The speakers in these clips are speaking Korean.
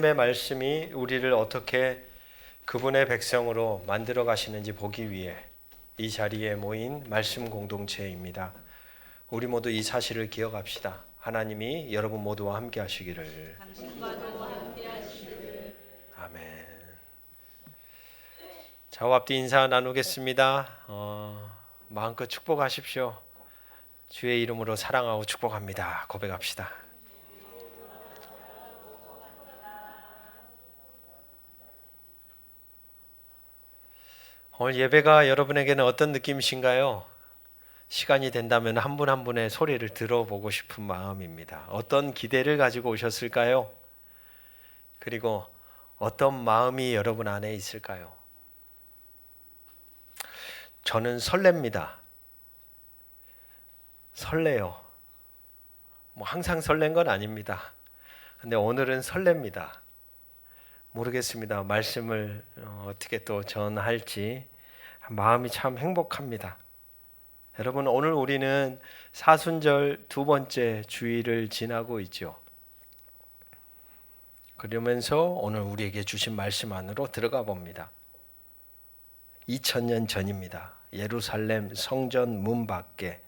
하나님의 말씀이 우리를 어떻게 그분의 백성으로 만들어 가시는지 보기 위해 이 자리에 모인 말씀 공동체입니다. 우리 모두 이 사실을 기억합시다. 하나님이 여러분 모두와 함께 하시기를. 아멘. 저와 앞뒤 인사 나누겠습니다. 마음껏 축복하십시오. 주의 이름으로 사랑하고 축복합니다. 고백합시다. 오늘 예배가 여러분에게는 어떤 느낌이신가요? 시간이 된다면 한 분 한 분의 소리를 들어보고 싶은 마음입니다. 어떤 기대를 가지고 오셨을까요? 그리고 어떤 마음이 여러분 안에 있을까요? 저는 설렙니다. 설레요. 항상 설렌 건 아닙니다. 근데 오늘은 설렙니다. 모르겠습니다. 말씀을 어떻게 또 전할지 마음이 참 행복합니다. 여러분, 오늘 우리는 사순절 두 번째 주일을 지나고 있죠. 그러면서 오늘 우리에게 주신 말씀 안으로 들어가 봅니다. 2000년 전입니다. 예루살렘 성전 문 밖에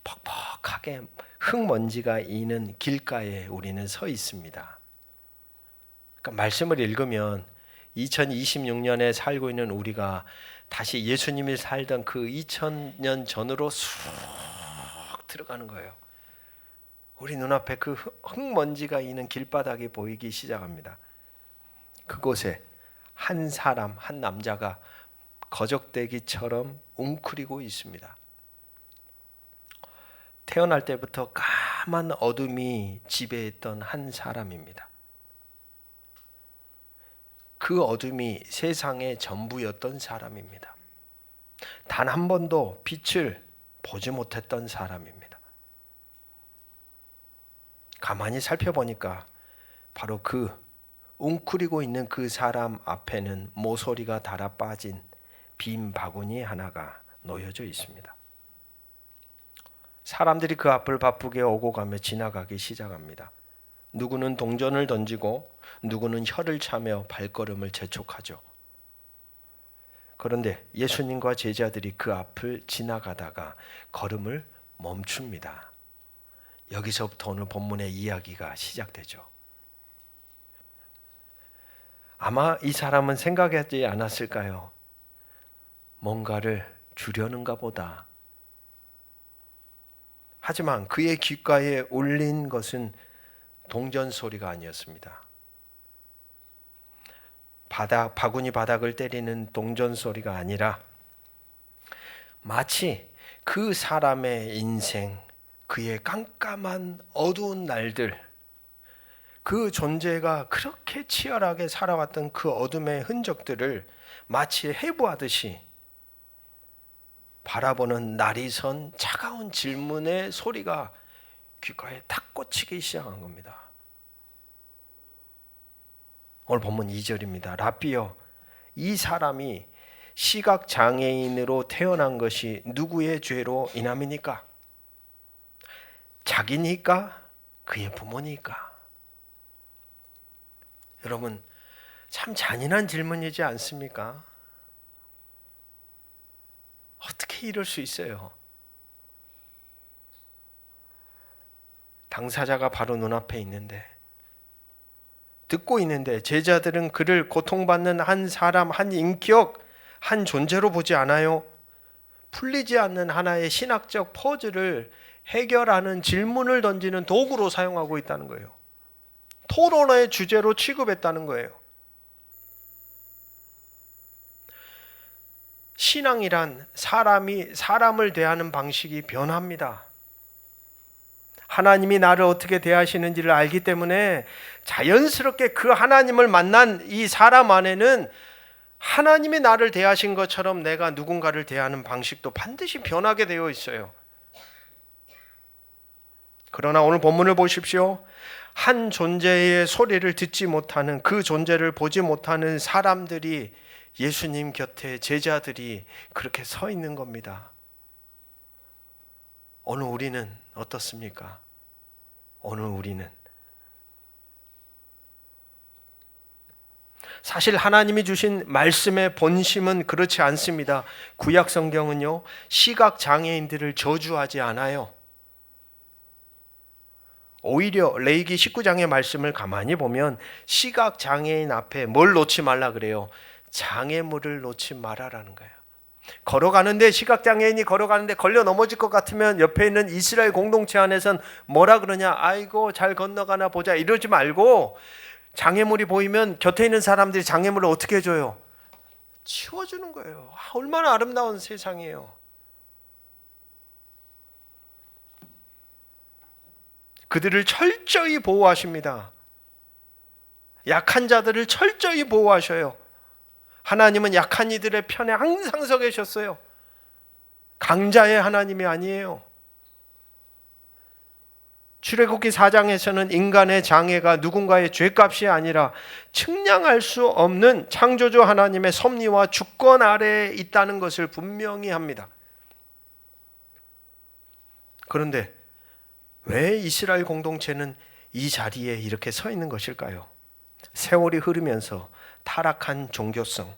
퍽퍽하게 흙먼지가 이는 길가에 우리는 서 있습니다. 그러니까 말씀을 읽으면 2026년에 살고 있는 우리가 다시 예수님이 살던 그 2000년 전으로 쑥 들어가는 거예요. 우리 눈앞에 그 흙먼지가 있는 길바닥이 보이기 시작합니다. 그곳에 한 사람, 한 남자가 거적대기처럼 웅크리고 있습니다. 태어날 때부터 까만 어둠이 지배했던 한 사람입니다. 그 어둠이 세상의 전부였던 사람입니다. 단 한 번도 빛을 보지 못했던 사람입니다. 가만히 살펴보니까 바로 그 웅크리고 있는 그 사람 앞에는 모서리가 달아 빠진 빈 바구니 하나가 놓여져 있습니다. 사람들이 그 앞을 바쁘게 오고 가며 지나가기 시작합니다. 누구는 동전을 던지고 누구는 혀를 차며 발걸음을 재촉하죠. 그런데 예수님과 제자들이 그 앞을 지나가다가 걸음을 멈춥니다. 여기서부터 오늘 본문의 이야기가 시작되죠. 아마 이 사람은 생각하지 않았을까요? 뭔가를 주려는가 보다. 하지만 그의 귓가에 울린 것은 동전 소리가 아니었습니다. 바구니 바닥을 때리는 동전 소리가 아니라 마치 그 사람의 인생, 그의 깜깜한 어두운 날들, 그 존재가 그렇게 치열하게 살아왔던 그 어둠의 흔적들을 마치 해부하듯이 바라보는 날이 선 차가운 질문의 소리가 귓가에 탁 꽂히기 시작한 겁니다. 오늘 본문 2절입니다. 라삐여, 이 사람이 시각장애인으로 태어난 것이 누구의 죄로 인함이니까? 자기니까? 그의 부모니까? 여러분, 참 잔인한 질문이지 않습니까? 어떻게 이럴 수 있어요? 당사자가 바로 눈앞에 있는데, 듣고 있는데 제자들은 그를 고통받는 한 사람, 한 인격, 한 존재로 보지 않아요. 풀리지 않는 하나의 신학적 퍼즐을 해결하는 질문을 던지는 도구로 사용하고 있다는 거예요. 토론의 주제로 취급했다는 거예요. 신앙이란 사람이 사람을 대하는 방식이 변합니다. 하나님이 나를 어떻게 대하시는지를 알기 때문에 자연스럽게 그 하나님을 만난 이 사람 안에는 하나님이 나를 대하신 것처럼 내가 누군가를 대하는 방식도 반드시 변하게 되어 있어요. 그러나 오늘 본문을 보십시오. 한 존재의 소리를 듣지 못하는, 그 존재를 보지 못하는 사람들이 예수님 곁에, 제자들이 그렇게 서 있는 겁니다. 오늘 우리는 어떻습니까? 오늘 우리는 사실 하나님이 주신 말씀의 본심은 그렇지 않습니다. 구약 성경은요, 시각 장애인들을 저주하지 않아요. 오히려 레위기 19장의 말씀을 가만히 보면 시각 장애인 앞에 뭘 놓지 말라 그래요? 장애물을 놓지 말아라는 거예요. 걸어가는데, 시각 장애인이 걸어가는데 걸려 넘어질 것 같으면 옆에 있는 이스라엘 공동체 안에선 뭐라 그러냐? 아이고 잘 건너가나 보자 이러지 말고, 장애물이 보이면 곁에 있는 사람들이 장애물을 어떻게 해줘요? 치워주는 거예요. 얼마나 아름다운 세상이에요. 그들을 철저히 보호하십니다. 약한 자들을 철저히 보호하셔요. 하나님은 약한 이들의 편에 항상 서 계셨어요. 강자의 하나님이 아니에요. 출애굽기 4장에서는 인간의 장애가 누군가의 죄값이 아니라 측량할 수 없는 창조주 하나님의 섭리와 주권 아래에 있다는 것을 분명히 합니다. 그런데 왜 이스라엘 공동체는 이 자리에 이렇게 서 있는 것일까요? 세월이 흐르면서 타락한 종교성,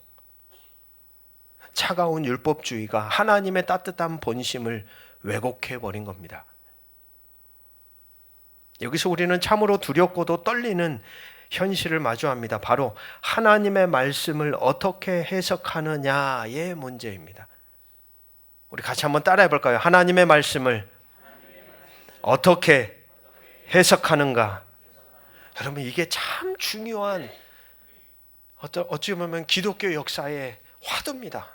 차가운 율법주의가 하나님의 따뜻한 본심을 왜곡해 버린 겁니다. 여기서 우리는 참으로 두렵고도 떨리는 현실을 마주합니다. 바로 하나님의 말씀을 어떻게 해석하느냐의 문제입니다. 우리 같이 한번 따라해 볼까요? 하나님의 말씀을 어떻게 해석하는가? 여러분, 이게 참 중요한, 어찌 보면 기독교 역사의 화두입니다.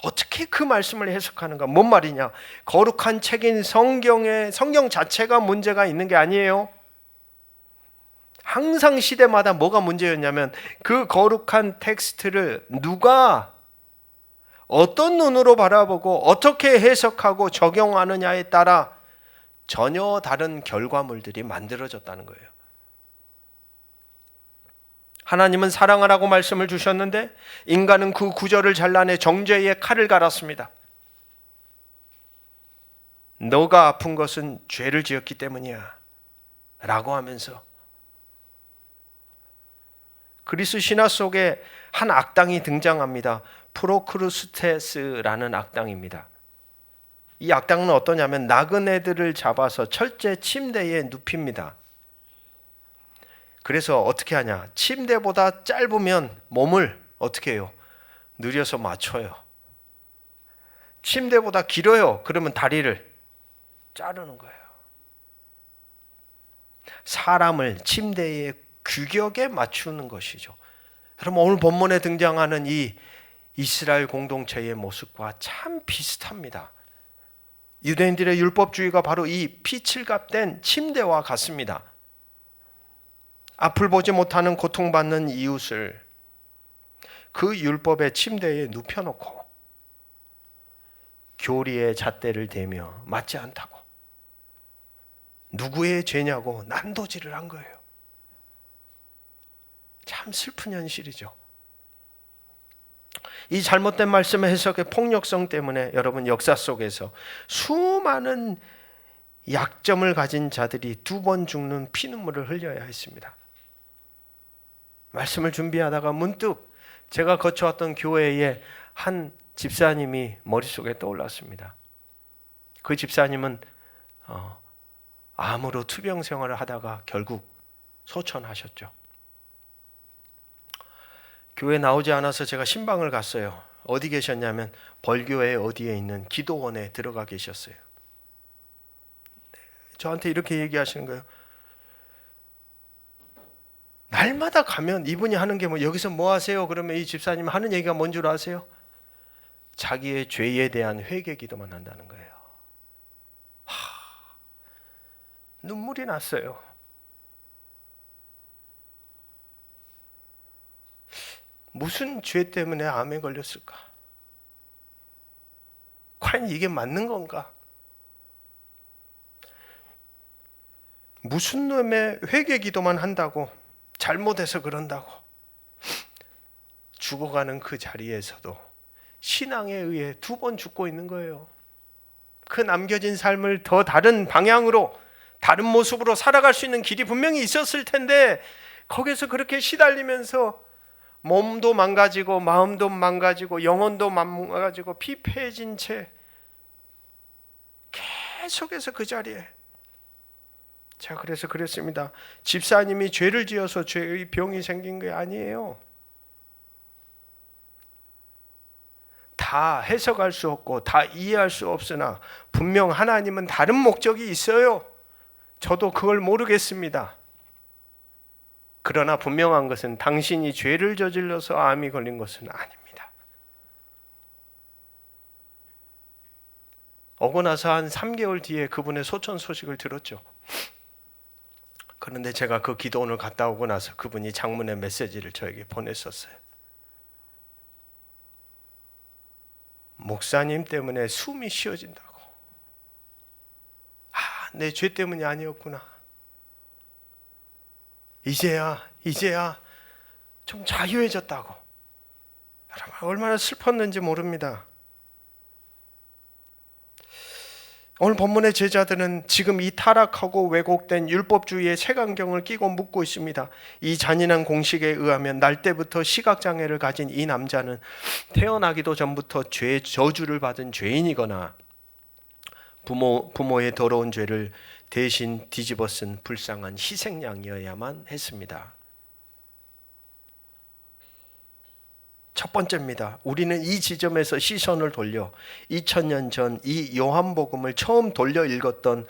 어떻게 그 말씀을 해석하는가? 뭔 말이냐? 거룩한 책인 성경 자체가 문제가 있는 게 아니에요. 항상 시대마다 뭐가 문제였냐면 그 거룩한 텍스트를 누가 어떤 눈으로 바라보고 어떻게 해석하고 적용하느냐에 따라 전혀 다른 결과물들이 만들어졌다는 거예요. 하나님은 사랑하라고 말씀을 주셨는데 인간은 그 구절을 잘라내 정죄의 칼을 갈았습니다. 너가 아픈 것은 죄를 지었기 때문이야 라고 하면서, 그리스 신화 속에 한 악당이 등장합니다. 프로크루스테스라는 악당입니다. 이 악당은 어떠냐면 나그네들을 잡아서 철제 침대에 눕힙니다. 그래서 어떻게 하냐? 침대보다 짧으면 몸을 어떻게 해요? 느려서 맞춰요. 침대보다 길어요. 그러면 다리를 자르는 거예요. 사람을 침대의 규격에 맞추는 것이죠. 여러분, 오늘 본문에 등장하는 이 이스라엘 공동체의 모습과 참 비슷합니다. 유대인들의 율법주의가 바로 이 피칠갑된 침대와 같습니다. 앞을 보지 못하는 고통받는 이웃을 그 율법의 침대에 눕혀놓고 교리의 잣대를 대며 맞지 않다고, 누구의 죄냐고 난도질을 한 거예요. 참 슬픈 현실이죠. 이 잘못된 말씀의 해석의 폭력성 때문에 여러분, 역사 속에서 수많은 약점을 가진 자들이 2번 죽는 피눈물을 흘려야 했습니다. 말씀을 준비하다가 문득 제가 거쳐왔던 교회의 한 집사님이 머릿속에 떠올랐습니다. 그 집사님은 암으로 투병 생활을 하다가 결국 소천하셨죠. 교회 나오지 않아서 제가 신방을 갔어요. 어디 계셨냐면 벌교회 어디에 있는 기도원에 들어가 계셨어요. 저한테 이렇게 얘기하시는 거예요. 날마다 가면 이분이 하는 게 여기서 뭐 하세요? 그러면 이 집사님 하는 얘기가 뭔 줄 아세요? 자기의 죄에 대한 회개 기도만 한다는 거예요. 눈물이 났어요. 무슨 죄 때문에 암에 걸렸을까? 과연 이게 맞는 건가? 무슨 놈의 회개 기도만 한다고, 잘못해서 그런다고 죽어가는 그 자리에서도 신앙에 의해 2번 죽고 있는 거예요. 그 남겨진 삶을 더 다른 방향으로, 다른 모습으로 살아갈 수 있는 길이 분명히 있었을 텐데 거기서 그렇게 시달리면서 몸도 망가지고 마음도 망가지고 영혼도 망가지고 피폐해진 채 계속해서 그 자리에. 자, 그래서 그랬습니다. 집사님이 죄를 지어서 죄의 병이 생긴 게 아니에요. 다 해석할 수 없고 다 이해할 수 없으나 분명 하나님은 다른 목적이 있어요. 저도 그걸 모르겠습니다. 그러나 분명한 것은 당신이 죄를 저질러서 암이 걸린 것은 아닙니다. 오고 나서 한 3개월 뒤에 그분의 소천 소식을 들었죠. 그런데 제가 그 기도원을 갔다 오고 나서 그분이 장문의 메시지를 저에게 보냈었어요. 목사님 때문에 숨이 쉬어진다고. 내 죄 때문이 아니었구나. 이제야 좀 자유해졌다고. 여러분 얼마나 슬펐는지 모릅니다. 오늘 본문의 제자들은 지금 이 타락하고 왜곡된 율법주의의 색안경을 끼고 묻고 있습니다. 이 잔인한 공식에 의하면 날 때부터 시각장애를 가진 이 남자는 태어나기도 전부터 죄 저주를 받은 죄인이거나 부모의 더러운 죄를 대신 뒤집어 쓴 불쌍한 희생양이어야만 했습니다. 첫 번째입니다. 우리는 이 지점에서 시선을 돌려 2000년 전 이 요한복음을 처음 돌려 읽었던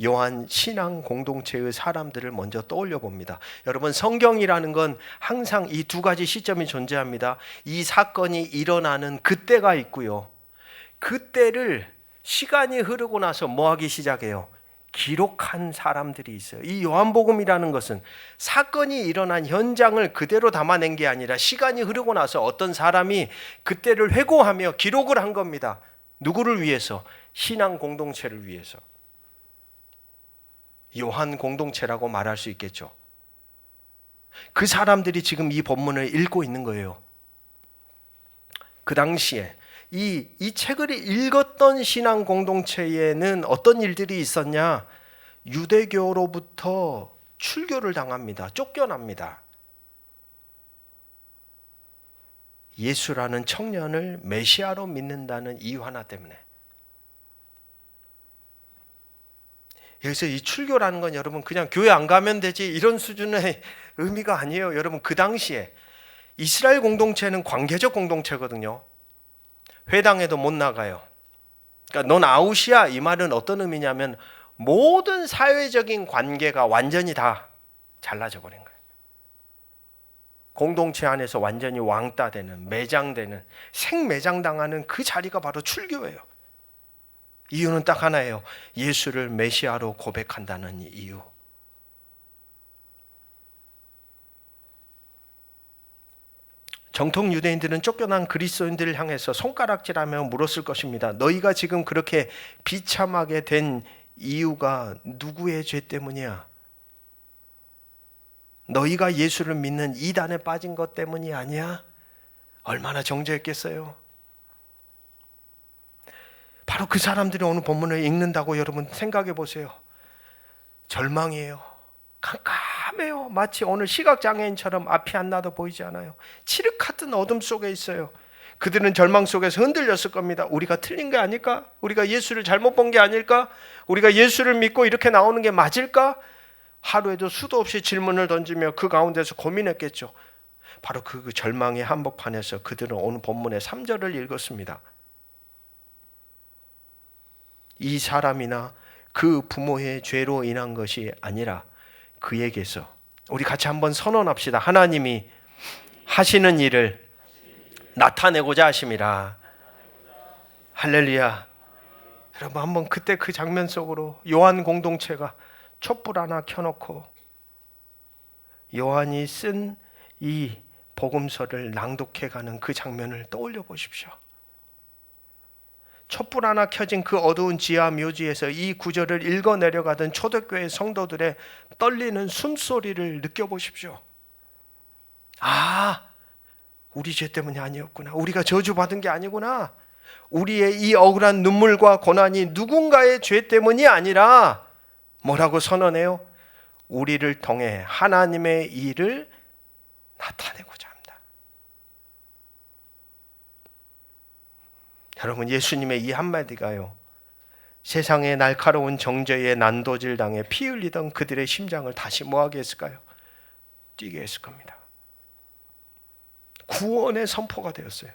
요한 신앙 공동체의 사람들을 먼저 떠올려 봅니다. 여러분, 성경이라는 건 항상 이 두 가지 시점이 존재합니다. 이 사건이 일어나는 그때가 있고요. 그때를 시간이 흐르고 나서 뭐 하기 시작해요? 기록한 사람들이 있어요. 이 요한복음이라는 것은 사건이 일어난 현장을 그대로 담아낸 게 아니라 시간이 흐르고 나서 어떤 사람이 그때를 회고하며 기록을 한 겁니다. 누구를 위해서? 신앙 공동체를 위해서. 요한 공동체라고 말할 수 있겠죠. 그 사람들이 지금 이 본문을 읽고 있는 거예요. 그 당시에 이 책을 읽었던 신앙 공동체에는 어떤 일들이 있었냐? 유대교로부터 출교를 당합니다. 쫓겨납니다. 예수라는 청년을 메시아로 믿는다는 이유 하나 때문에. 여기서 이 출교라는 건 여러분 그냥 교회 안 가면 되지 이런 수준의 의미가 아니에요. 여러분, 그 당시에 이스라엘 공동체는 관계적 공동체거든요. 회당에도 못 나가요. 그러니까 넌 아웃이야, 이 말은 어떤 의미냐면 모든 사회적인 관계가 완전히 다 잘라져 버린 거예요. 공동체 안에서 완전히 왕따되는, 매장되는, 생매장당하는 그 자리가 바로 출교예요. 이유는 딱 하나예요. 예수를 메시아로 고백한다는 이유. 정통 유대인들은 쫓겨난 그리스도인들을 향해서 손가락질하며 물었을 것입니다. 너희가 지금 그렇게 비참하게 된 이유가 누구의 죄 때문이야? 너희가 예수를 믿는 이단에 빠진 것 때문이 아니야? 얼마나 정죄했겠어요? 바로 그 사람들이 오늘 본문을 읽는다고 여러분 생각해 보세요. 절망이에요. 깜깜해요. 마치 오늘 시각장애인처럼 앞이 안 나도 보이지 않아요. 칠흑 같은 어둠 속에 있어요. 그들은 절망 속에서 흔들렸을 겁니다. 우리가 틀린 게 아닐까? 우리가 예수를 잘못 본 게 아닐까? 우리가 예수를 믿고 이렇게 나오는 게 맞을까? 하루에도 수도 없이 질문을 던지며 그 가운데서 고민했겠죠. 바로 그 절망의 한복판에서 그들은 오늘 본문의 3절을 읽었습니다. 이 사람이나 그 부모의 죄로 인한 것이 아니라 그에게서, 우리 같이 한번 선언합시다. 하나님이 하시는 일을 나타내고자 하심이라. 할렐루야. 여러분, 한번 그때 그 장면 속으로 요한 공동체가 촛불 하나 켜놓고 요한이 쓴 이 복음서를 낭독해가는 그 장면을 떠올려 보십시오. 촛불 하나 켜진 그 어두운 지하 묘지에서 이 구절을 읽어 내려가던 초대교회 성도들의 떨리는 숨소리를 느껴보십시오. 우리 죄 때문이 아니었구나. 우리가 저주받은 게 아니구나. 우리의 이 억울한 눈물과 고난이 누군가의 죄 때문이 아니라 뭐라고 선언해요? 우리를 통해 하나님의 일을 나타내고자 합니다. 여러분, 예수님의 이 한마디가요, 세상의 날카로운 정죄에 난도질 당해 피 흘리던 그들의 심장을 다시 뭐하게 했을까요? 뛰게 했을 겁니다. 구원의 선포가 되었어요.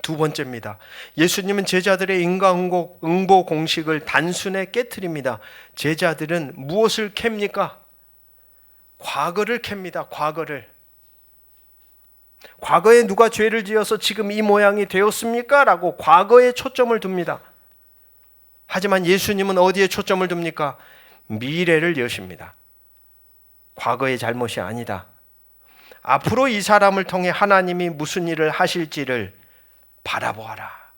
두 번째입니다. 예수님은 제자들의 응보 공식을 단순히 깨트립니다. 제자들은 무엇을 캡니까? 과거를 캡니다. 과거에 누가 죄를 지어서 지금 이 모양이 되었습니까? 라고 과거에 초점을 둡니다. 하지만 예수님은 어디에 초점을 둡니까? 미래를 여십니다. 과거의 잘못이 아니다. 앞으로 이 사람을 통해 하나님이 무슨 일을 하실지를 바라보아라.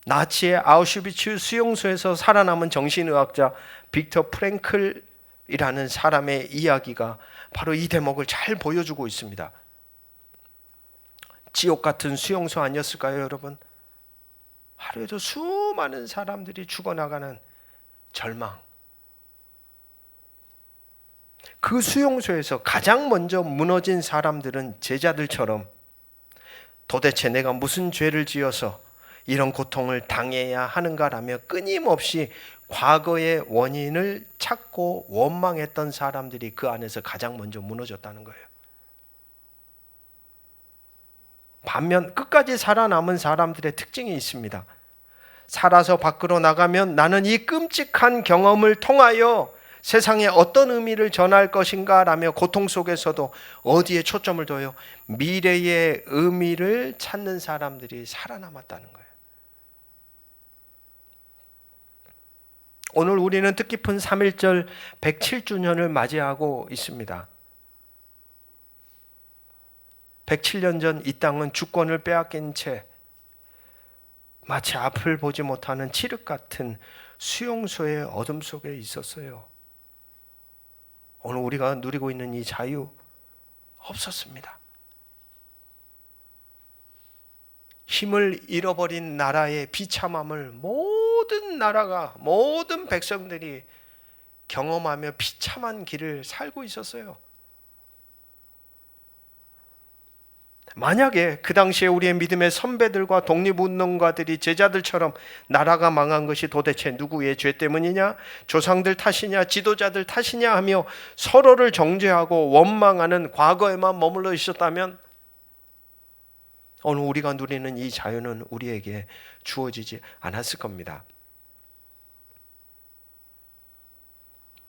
나치의 아우슈비츠 수용소에서 살아남은 정신의학자 빅터 프랭클이라는 사람의 이야기가 바로 이 대목을 잘 보여주고 있습니다. 지옥 같은 수용소 아니었을까요, 여러분? 하루에도 수많은 사람들이 죽어나가는 절망. 그 수용소에서 가장 먼저 무너진 사람들은 제자들처럼 도대체 내가 무슨 죄를 지어서 이런 고통을 당해야 하는가라며 끊임없이 과거의 원인을 찾고 원망했던 사람들이 그 안에서 가장 먼저 무너졌다는 거예요. 반면 끝까지 살아남은 사람들의 특징이 있습니다. 살아서 밖으로 나가면 나는 이 끔찍한 경험을 통하여 세상에 어떤 의미를 전할 것인가 라며 고통 속에서도 어디에 초점을 둬요? 미래의 의미를 찾는 사람들이 살아남았다는 거예요. 오늘 우리는 뜻깊은 3.1절 107주년을 맞이하고 있습니다. 107년 전 이 땅은 주권을 빼앗긴 채 마치 앞을 보지 못하는 칠흑 같은 수용소의 어둠 속에 있었어요. 오늘 우리가 누리고 있는 이 자유 없었습니다. 힘을 잃어버린 나라의 비참함을 모든 나라가, 모든 백성들이 경험하며 비참한 길을 살고 있었어요. 만약에 그 당시에 우리의 믿음의 선배들과 독립운동가들이 제자들처럼 나라가 망한 것이 도대체 누구의 죄 때문이냐, 조상들 탓이냐, 지도자들 탓이냐 하며 서로를 정죄하고 원망하는 과거에만 머물러 있었다면 오늘 우리가 누리는 이 자유는 우리에게 주어지지 않았을 겁니다.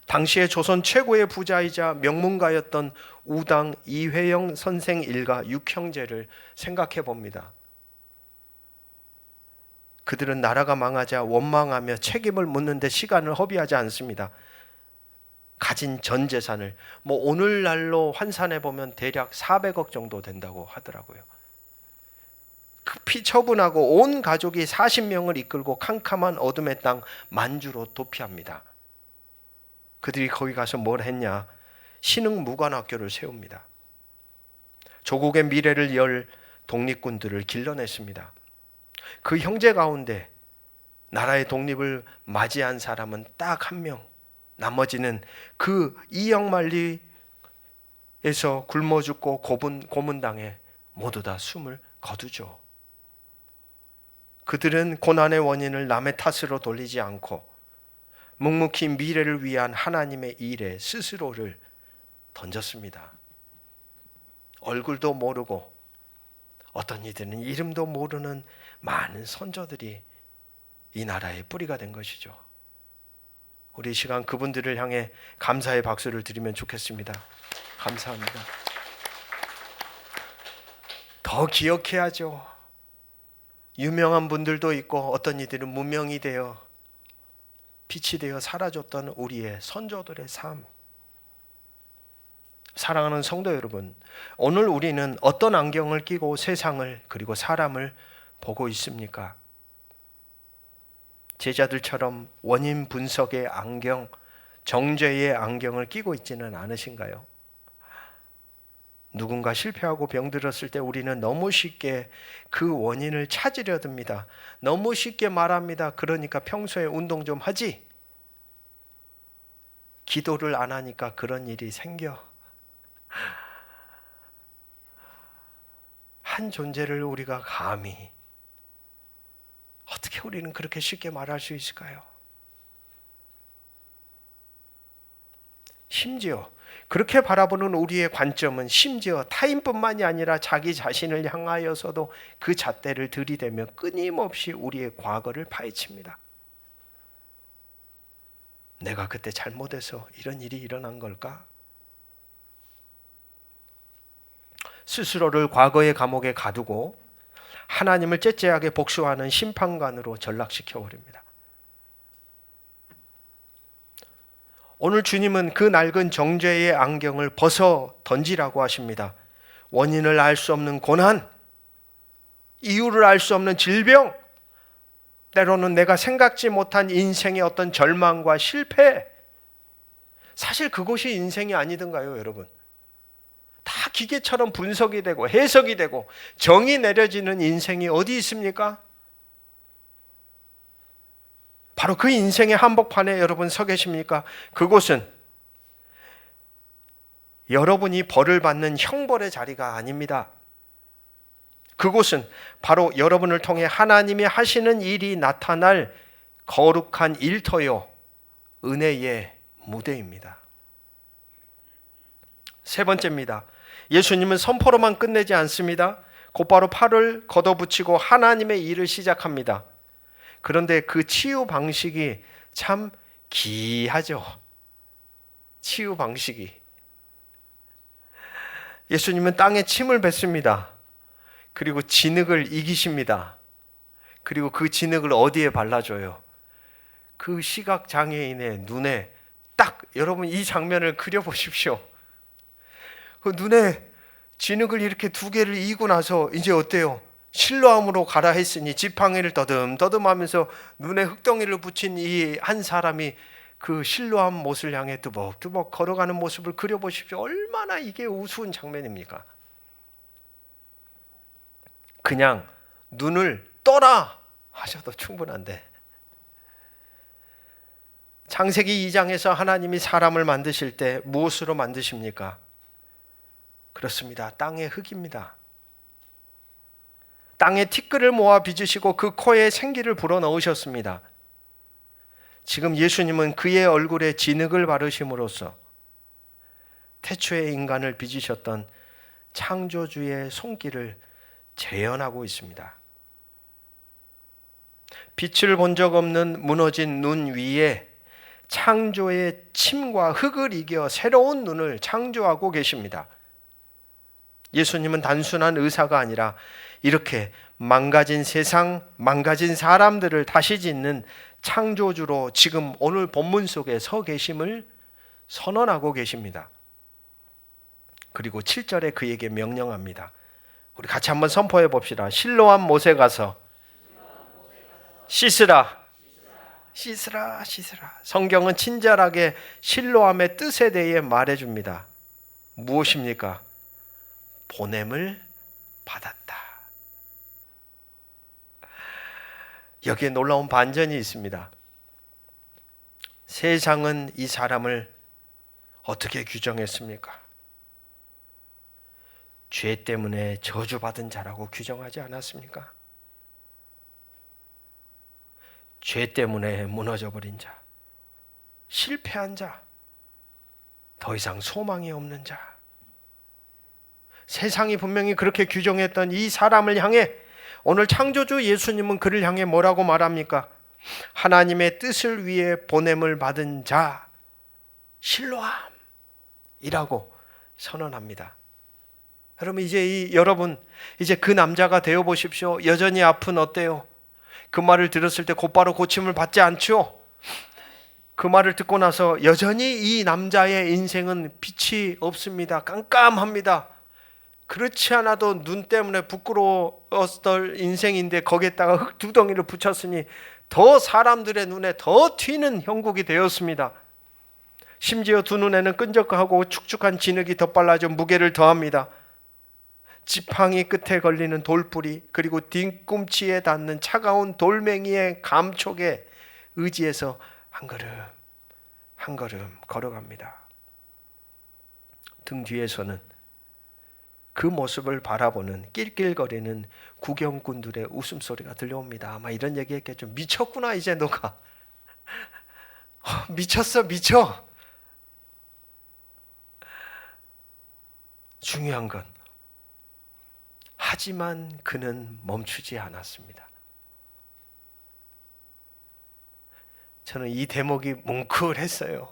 당시에 조선 최고의 부자이자 명문가였던 우당 이회영 선생 일가 6형제를 생각해 봅니다. 그들은 나라가 망하자 원망하며 책임을 묻는데 시간을 허비하지 않습니다. 가진 전 재산을 오늘날로 환산해 보면 대략 400억 정도 된다고 하더라고요. 급히 처분하고 온 가족이 40명을 이끌고 캄캄한 어둠의 땅 만주로 도피합니다. 그들이 거기 가서 뭘 했냐? 신흥무관학교를 세웁니다. 조국의 미래를 열 독립군들을 길러냈습니다. 그 형제 가운데 나라의 독립을 맞이한 사람은 딱 한 명. 나머지는 그 이영만리에서 굶어 죽고 고문당해 모두 다 숨을 거두죠. 그들은 고난의 원인을 남의 탓으로 돌리지 않고 묵묵히 미래를 위한 하나님의 일에 스스로를 던졌습니다. 얼굴도 모르고 어떤 이들은 이름도 모르는 많은 선조들이 이 나라의 뿌리가 된 것이죠. 우리 이 시간 그분들을 향해 감사의 박수를 드리면 좋겠습니다. 감사합니다. 더 기억해야죠. 유명한 분들도 있고 어떤 이들은 무명이 되어 빛이 되어 사라졌던 우리의 선조들의 삶. 사랑하는 성도 여러분, 오늘 우리는 어떤 안경을 끼고 세상을 그리고 사람을 보고 있습니까? 제자들처럼 원인 분석의 안경, 정죄의 안경을 끼고 있지는 않으신가요? 누군가 실패하고 병들었을 때 우리는 너무 쉽게 그 원인을 찾으려 듭니다. 너무 쉽게 말합니다. 그러니까 평소에 운동 좀 하지. 기도를 안 하니까 그런 일이 생겨. 한 존재를 우리가 감히 어떻게 우리는 그렇게 쉽게 말할 수 있을까요? 심지어 그렇게 바라보는 우리의 관점은 심지어 타인뿐만이 아니라 자기 자신을 향하여서도 그 잣대를 들이대며 끊임없이 우리의 과거를 파헤칩니다. 내가 그때 잘못해서 이런 일이 일어난 걸까? 스스로를 과거의 감옥에 가두고 하나님을 째째하게 복수하는 심판관으로 전락시켜 버립니다. 오늘 주님은 그 낡은 정죄의 안경을 벗어 던지라고 하십니다. 원인을 알 수 없는 고난, 이유를 알 수 없는 질병, 때로는 내가 생각지 못한 인생의 어떤 절망과 실패, 사실 그것이 인생이 아니던가요, 여러분? 다 기계처럼 분석이 되고 해석이 되고 정이 내려지는 인생이 어디 있습니까? 바로 그 인생의 한복판에 여러분 서 계십니까? 그곳은 여러분이 벌을 받는 형벌의 자리가 아닙니다. 그곳은 바로 여러분을 통해 하나님이 하시는 일이 나타날 거룩한 일터요, 은혜의 무대입니다. 세 번째입니다. 예수님은 선포로만 끝내지 않습니다. 곧바로 팔을 걷어붙이고 하나님의 일을 시작합니다. 그런데 그 치유 방식이 참 기이하죠. 치유 방식이. 예수님은 땅에 침을 뱉습니다. 그리고 진흙을 이기십니다. 그리고 그 진흙을 어디에 발라줘요? 그 시각장애인의 눈에 딱, 여러분 이 장면을 그려보십시오. 그 눈에 진흙을 이렇게 두 개를 이고 나서 이제 어때요? 실로암으로 가라 했으니 지팡이를 더듬하면서 눈에 흙덩이를 붙인 이 한 사람이 그 실로암 못을 향해 뚜벅뚜벅 걸어가는 모습을 그려보십시오. 얼마나 이게 우스운 장면입니까? 그냥 눈을 떠라 하셔도 충분한데, 창세기 2장에서 하나님이 사람을 만드실 때 무엇으로 만드십니까? 그렇습니다. 땅의 흙입니다. 땅에 티끌을 모아 빚으시고 그 코에 생기를 불어넣으셨습니다. 지금 예수님은 그의 얼굴에 진흙을 바르심으로써 태초의 인간을 빚으셨던 창조주의 손길을 재현하고 있습니다. 빛을 본 적 없는 무너진 눈 위에 창조의 침과 흙을 이겨 새로운 눈을 창조하고 계십니다. 예수님은 단순한 의사가 아니라 이렇게 망가진 세상, 망가진 사람들을 다시 짓는 창조주로 지금 오늘 본문 속에 서 계심을 선언하고 계십니다. 그리고 7절에 그에게 명령합니다. 우리 같이 한번 선포해 봅시다. 실로암 못에 가서 씻으라. 씻으라, 씻으라. 성경은 친절하게 실로암의 뜻에 대해 말해줍니다. 무엇입니까? 보냄을 받았다. 여기에 놀라운 반전이 있습니다. 세상은 이 사람을 어떻게 규정했습니까? 죄 때문에 저주받은 자라고 규정하지 않았습니까? 죄 때문에 무너져버린 자, 실패한 자, 더 이상 소망이 없는 자, 세상이 분명히 그렇게 규정했던 이 사람을 향해 오늘 창조주 예수님은 그를 향해 뭐라고 말합니까? 하나님의 뜻을 위해 보냄을 받은 자, 실로암이라고 선언합니다. 여러분 여러분 이제 그 남자가 되어 보십시오. 여전히 아픈 어때요? 그 말을 들었을 때 곧바로 고침을 받지 않죠? 그 말을 듣고 나서 여전히 이 남자의 인생은 빛이 없습니다. 깜깜합니다. 그렇지 않아도 눈 때문에 부끄러웠던 인생인데 거기에다가 흙 두 덩이를 붙였으니 더 사람들의 눈에 더 튀는 형국이 되었습니다. 심지어 두 눈에는 끈적하고 축축한 진흙이 덧발라져 무게를 더합니다. 지팡이 끝에 걸리는 돌뿌리, 그리고 뒤꿈치에 닿는 차가운 돌멩이의 감촉에 의지해서 한 걸음 한 걸음 걸어갑니다. 등 뒤에서는 그 모습을 바라보는 낄낄거리는 구경꾼들의 웃음소리가 들려옵니다. 아마 이런 얘기했겠죠. 미쳤구나 이제 너가. 미쳤어 미쳐. 중요한 건 하지만 그는 멈추지 않았습니다. 저는 이 대목이 뭉클했어요.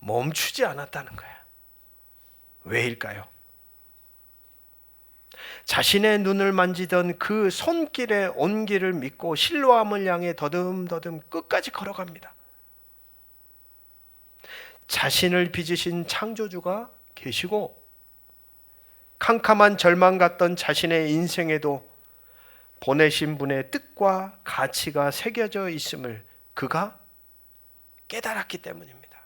멈추지 않았다는 거예요. 왜일까요? 자신의 눈을 만지던 그 손길의 온기를 믿고 실로암을 향해 더듬더듬 끝까지 걸어갑니다. 자신을 빚으신 창조주가 계시고 캄캄한 절망 같던 자신의 인생에도 보내신 분의 뜻과 가치가 새겨져 있음을 그가 깨달았기 때문입니다.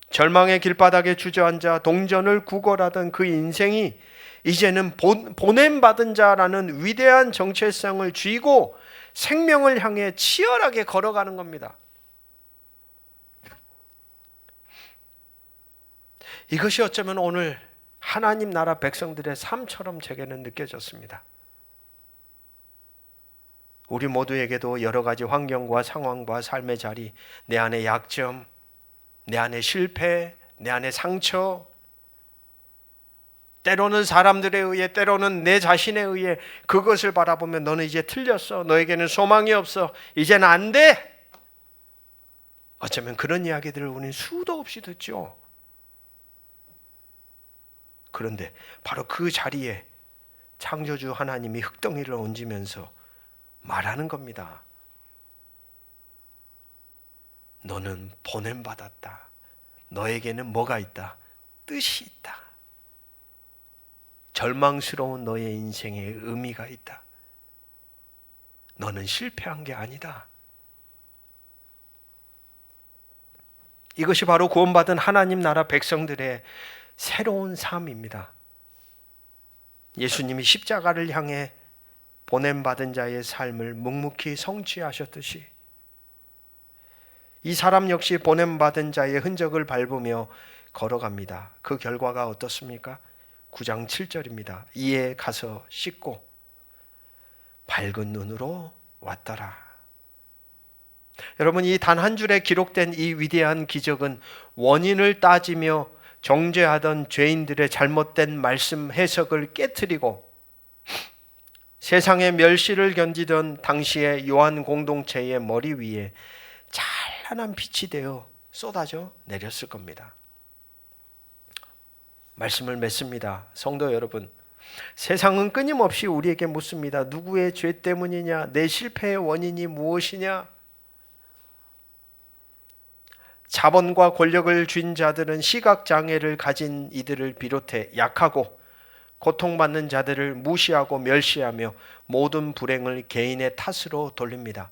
절망의 길바닥에 주저앉아 동전을 구걸하던 그 인생이 이제는 보냄받은 자라는 위대한 정체성을 쥐고 생명을 향해 치열하게 걸어가는 겁니다. 이것이 어쩌면 오늘 하나님 나라 백성들의 삶처럼 제게는 느껴졌습니다. 우리 모두에게도 여러 가지 환경과 상황과 삶의 자리, 내 안의 약점, 내 안의 실패, 내 안의 상처, 때로는 사람들에 의해, 때로는 내 자신에 의해 그것을 바라보면 너는 이제 틀렸어, 너에게는 소망이 없어, 이제는 안 돼. 어쩌면 그런 이야기들을 우리는 수도 없이 듣죠. 그런데 바로 그 자리에 창조주 하나님이 흙덩이를 얹으면서 말하는 겁니다. 너는 보냄받았다. 너에게는 뭐가 있다? 뜻이 있다. 절망스러운 너의 인생에 의미가 있다. 너는 실패한 게 아니다. 이것이 바로 구원받은 하나님 나라 백성들의 새로운 삶입니다. 예수님이 십자가를 향해 보냄받은 자의 삶을 묵묵히 성취하셨듯이 이 사람 역시 보냄받은 자의 흔적을 밟으며 걸어갑니다. 그 결과가 어떻습니까? 9장 7절입니다. 이에 가서 씻고 밝은 눈으로 왔더라. 여러분, 이 단 한 줄에 기록된 이 위대한 기적은 원인을 따지며 정죄하던 죄인들의 잘못된 말씀 해석을 깨트리고 세상의 멸시를 견디던 당시의 요한 공동체의 머리 위에 찬란한 빛이 되어 쏟아져 내렸을 겁니다. 말씀을 맺습니다. 성도 여러분, 세상은 끊임없이 우리에게 묻습니다. 누구의 죄 때문이냐? 내 실패의 원인이 무엇이냐? 자본과 권력을 쥔 자들은 시각장애를 가진 이들을 비롯해 약하고 고통받는 자들을 무시하고 멸시하며 모든 불행을 개인의 탓으로 돌립니다.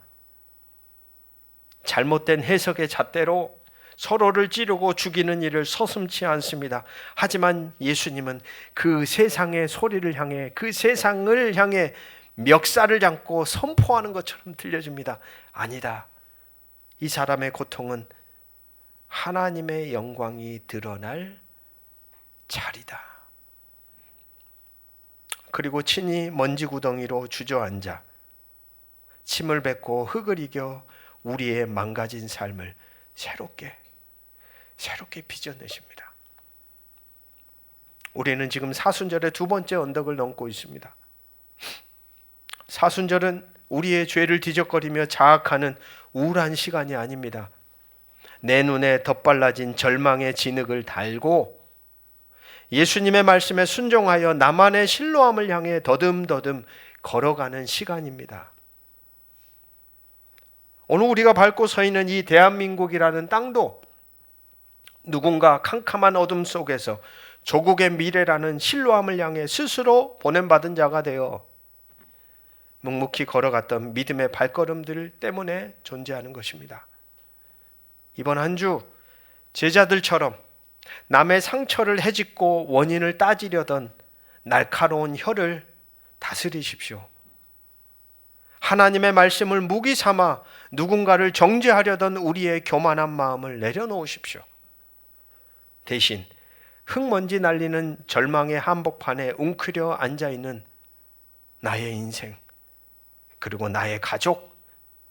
잘못된 해석의 잣대로 서로를 찌르고 죽이는 일을 서슴지 않습니다. 하지만 예수님은 그 세상의 소리를 향해, 그 세상을 향해 멱살을 잡고 선포하는 것처럼 들려줍니다. 아니다. 이 사람의 고통은 하나님의 영광이 드러날 자리다. 그리고 친히 먼지 구덩이로 주저앉아 침을 뱉고 흙을 이겨 우리의 망가진 삶을 새롭게 빚어내십니다. 우리는 지금 사순절의 두 번째 언덕을 넘고 있습니다. 사순절은 우리의 죄를 뒤적거리며 자학하는 우울한 시간이 아닙니다. 내 눈에 덧발라진 절망의 진흙을 달고 예수님의 말씀에 순종하여 나만의 실로암을 향해 더듬더듬 걸어가는 시간입니다. 오늘 우리가 밟고 서 있는 이 대한민국이라는 땅도 누군가 캄캄한 어둠 속에서 조국의 미래라는 실로암을 향해 스스로 보냄받은 자가 되어 묵묵히 걸어갔던 믿음의 발걸음들 때문에 존재하는 것입니다. 이번 한 주 제자들처럼 남의 상처를 헤집고 원인을 따지려던 날카로운 혀를 다스리십시오. 하나님의 말씀을 무기 삼아 누군가를 정죄하려던 우리의 교만한 마음을 내려놓으십시오. 대신 흙먼지 날리는 절망의 한복판에 웅크려 앉아있는 나의 인생, 그리고 나의 가족,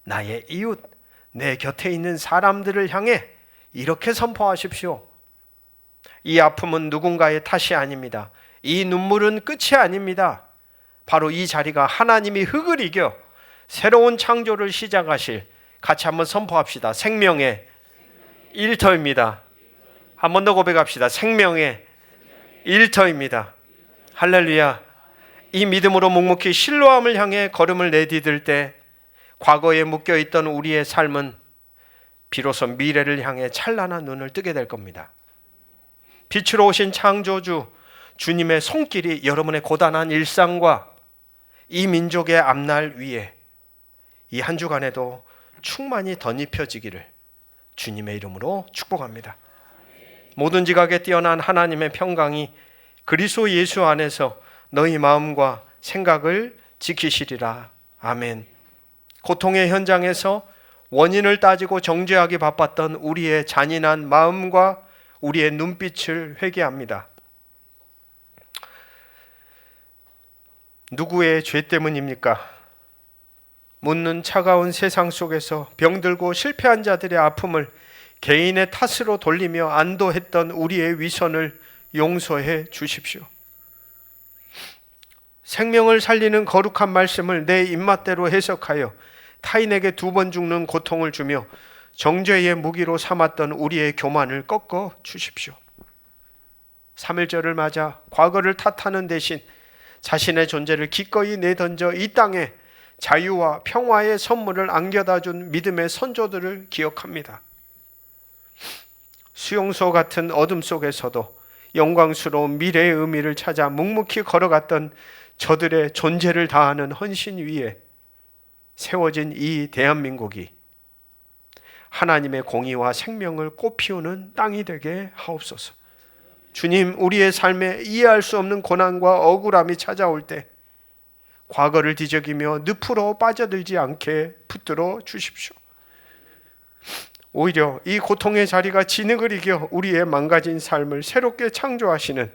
나의 이웃, 내 곁에 있는 사람들을 향해 이렇게 선포하십시오. 이 아픔은 누군가의 탓이 아닙니다. 이 눈물은 끝이 아닙니다. 바로 이 자리가 하나님이 흙을 이겨 새로운 창조를 시작하실, 같이 한번 선포합시다. 생명의 일터입니다. 한 번 더 고백합시다. 생명의 일터입니다. 할렐루야. 이 믿음으로 묵묵히 실로암을 향해 걸음을 내디딜 때 과거에 묶여있던 우리의 삶은 비로소 미래를 향해 찬란한 눈을 뜨게 될 겁니다. 빛으로 오신 창조주 주님의 손길이 여러분의 고단한 일상과 이 민족의 앞날 위에 이 한 주간에도 충만히 덧입혀지기를 주님의 이름으로 축복합니다. 모든 지각에 뛰어난 하나님의 평강이 그리스도 예수 안에서 너희 마음과 생각을 지키시리라. 아멘. 고통의 현장에서 원인을 따지고 정죄하기 바빴던 우리의 잔인한 마음과 우리의 눈빛을 회개합니다. 누구의 죄 때문입니까? 묻는 차가운 세상 속에서 병들고 실패한 자들의 아픔을 개인의 탓으로 돌리며 안도했던 우리의 위선을 용서해 주십시오. 생명을 살리는 거룩한 말씀을 내 입맛대로 해석하여 타인에게 2번 죽는 고통을 주며 정죄의 무기로 삼았던 우리의 교만을 꺾어 주십시오. 3.1절을 맞아 과거를 탓하는 대신 자신의 존재를 기꺼이 내던져 이 땅에 자유와 평화의 선물을 안겨다 준 믿음의 선조들을 기억합니다. 수용소 같은 어둠 속에서도 영광스러운 미래의 의미를 찾아 묵묵히 걸어갔던 저들의 존재를 다하는 헌신 위에 세워진 이 대한민국이 하나님의 공의와 생명을 꽃피우는 땅이 되게 하옵소서. 주님, 우리의 삶에 이해할 수 없는 고난과 억울함이 찾아올 때 과거를 뒤적이며 늪으로 빠져들지 않게 붙들어 주십시오. 오히려 이 고통의 자리가 진흙을 이겨 우리의 망가진 삶을 새롭게 창조하시는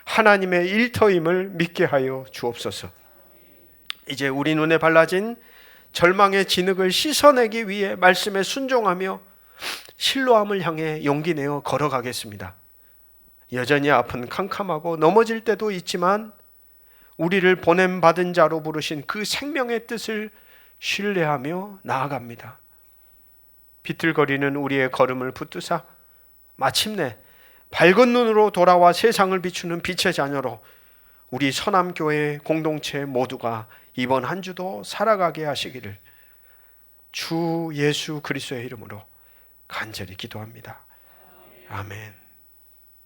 하나님의 일터임을 믿게 하여 주옵소서. 이제 우리 눈에 발라진 절망의 진흙을 씻어내기 위해 말씀에 순종하며 실로암을 향해 용기 내어 걸어가겠습니다. 여전히 아픈 캄캄하고 넘어질 때도 있지만 우리를 보냄받은 자로 부르신 그 생명의 뜻을 신뢰하며 나아갑니다. 비틀거리는 우리의 걸음을 붙드사 마침내 밝은 눈으로 돌아와 세상을 비추는 빛의 자녀로 우리 서남교회 공동체 모두가 이번 한 주도 살아가게 하시기를 주 예수 그리스도의 이름으로 간절히 기도합니다. 아멘.